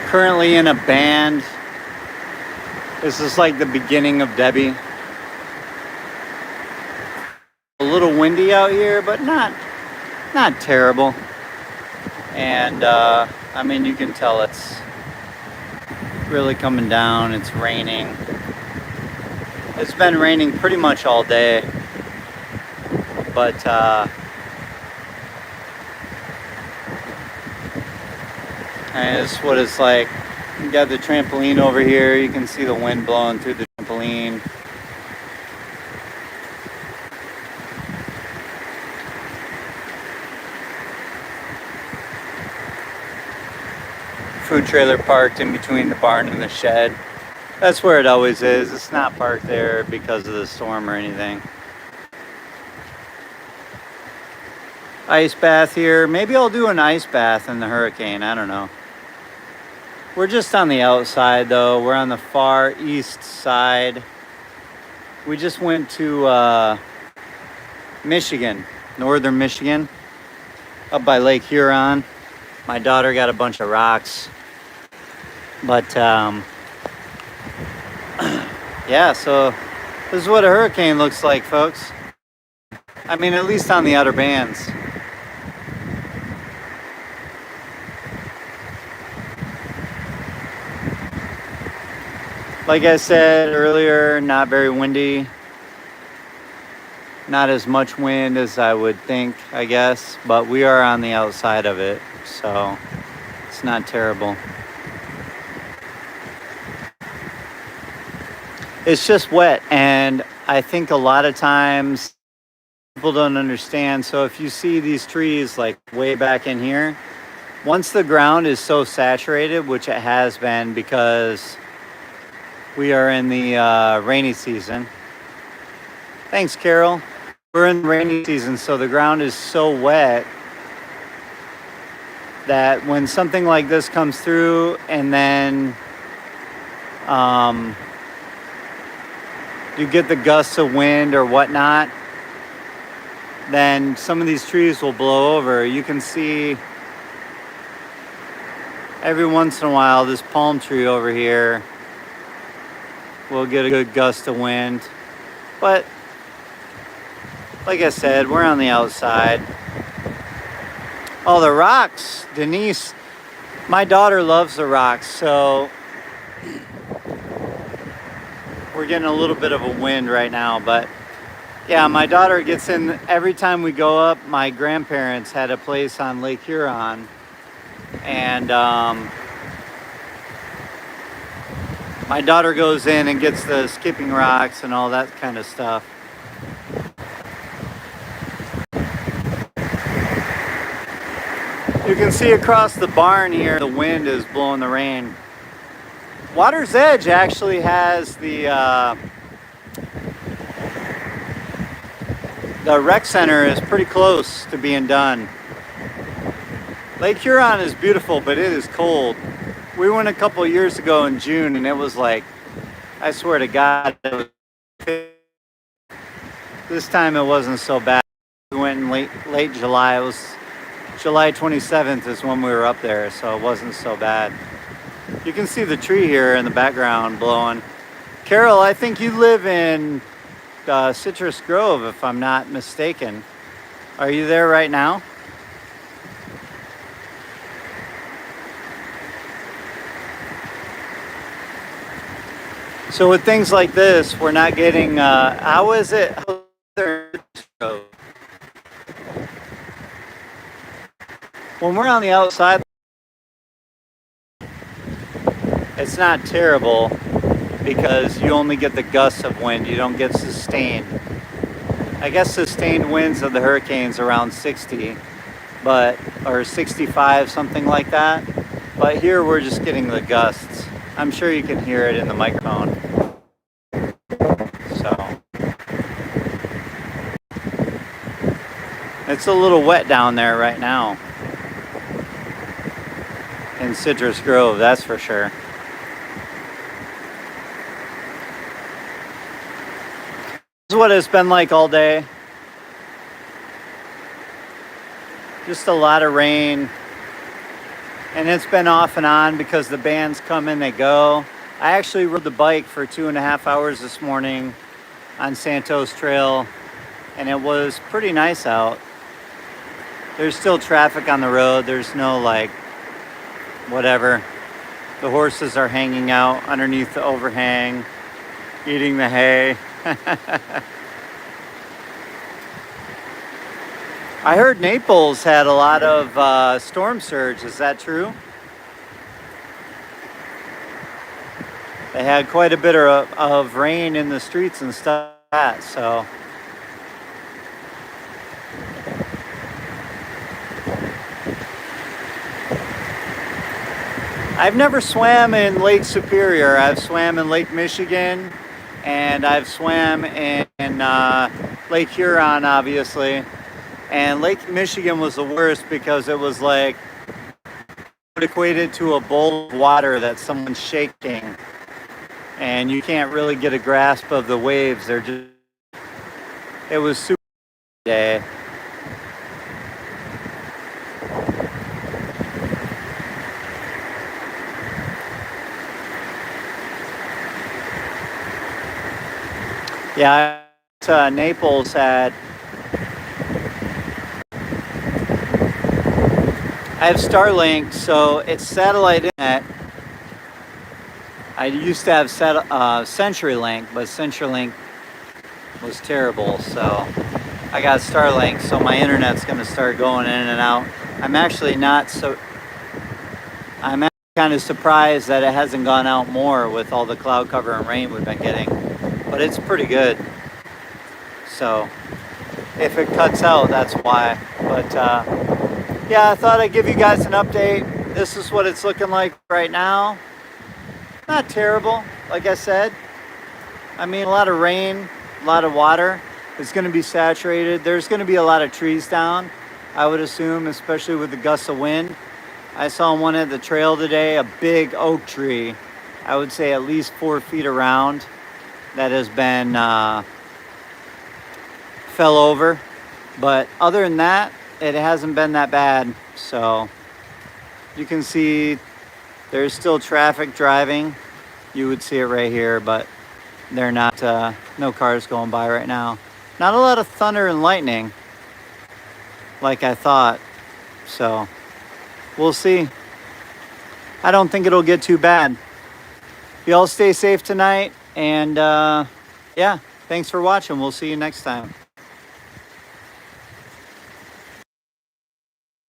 Currently in a band. This is like the beginning of Debbie. A little windy out here, but not terrible. And I mean, you can tell it's really coming down. It's raining. It's been raining pretty much all day, but and it's what it's like. You got the trampoline over here. You can see the wind blowing through the trampoline. Food trailer parked in between the barn and the shed. That's where it always is. It's not parked there because of the storm or anything. Ice bath here. Maybe I'll do an ice bath in the hurricane. I don't know. We're just on the outside though. We're on the far east side. We just went to Michigan, northern Michigan, up by Lake Huron. My daughter got a bunch of rocks. But yeah, so this is what a hurricane looks like, folks. I mean, at least on the outer bands. Like I said earlier, not very windy. Not as much wind as I would think, I guess. But we are on the outside of it, so it's not terrible. It's just wet, and I think a lot of times people don't understand. So if you see these trees like way back in here, once the ground is so saturated, which it has been because we are in the rainy season. Thanks, Carol. We're in the rainy season, so the ground is so wet that when something like this comes through and then you get the gusts of wind or whatnot, then some of these trees will blow over. You can see every once in a while this palm tree over here will get a good gust of wind. But like I said, we're on the outside. Oh, the rocks. Denise, my daughter loves the rocks, so we're getting a little bit of a wind right now, but yeah, my daughter gets in every time we go up. My grandparents had a place on Lake Huron, and my daughter goes in and gets the skipping rocks and all that kind of stuff. You can see across the barn here, the wind is blowing the rain. Water's Edge actually has the rec center is pretty close to being done. Lake Huron is beautiful, but it is cold. We went a couple of years ago in June, and it was like, I swear to God, this time it wasn't so bad. We went in late July. It was July 27th is when we were up there, so it wasn't so bad. You can see the tree here in the background blowing. Carol, I think you live in Citrus Grove, if I'm not mistaken. Are you there right now? So with things like this, we're not getting, how is it? When we're on the outside, it's not terrible because you only get the gusts of wind. You don't get sustained. I guess sustained winds of the hurricanes around 60, or 65, something like that. But here we're just getting the gusts. I'm sure you can hear it in the microphone. So it's a little wet down there right now in Citrus Grove, that's for sure. This is what it's been like all day. Just a lot of rain. And it's been off and on because the bands come and they go. I actually rode the bike for 2.5 hours this morning on Santos Trail, and it was pretty nice out. There's still traffic on the road. There's no like, whatever. The horses are hanging out underneath the overhang, eating the hay. I heard Naples had a lot of storm surge. Is that true? They had quite a bit of rain in the streets and stuff like that, so. I've never swam in Lake Superior. I've swam in Lake Michigan, and I've swam in Lake Huron, obviously. And Lake Michigan was the worst because it was like equated to a bowl of water that someone's shaking, and you can't really get a grasp of the waves. They're just, it was super day. Yeah, Naples had. I have Starlink, so it's satellite internet. I used to have CenturyLink, but CenturyLink was terrible, so I got Starlink, so my internet's going to start going in and out. I'm actually kind of surprised that it hasn't gone out more with all the cloud cover and rain we've been getting, but it's pretty good. So if it cuts out, that's why. But yeah, I thought I'd give you guys an update. This is what it's looking like right now. Not terrible, like I said. I mean, a lot of rain, a lot of water. It's going to be saturated. There's going to be a lot of trees down, I would assume, especially with the gusts of wind. I saw one at the trail today, a big oak tree. I would say at least 4 feet around that has been fell over. But other than that, it hasn't been that bad. So you can see there's still traffic driving. You would see it right here, but they're not, no cars going by right now. Not a lot of thunder and lightning like I thought. So we'll see. I don't think it'll get too bad. Y'all stay safe tonight. And yeah, thanks for watching. We'll see you next time.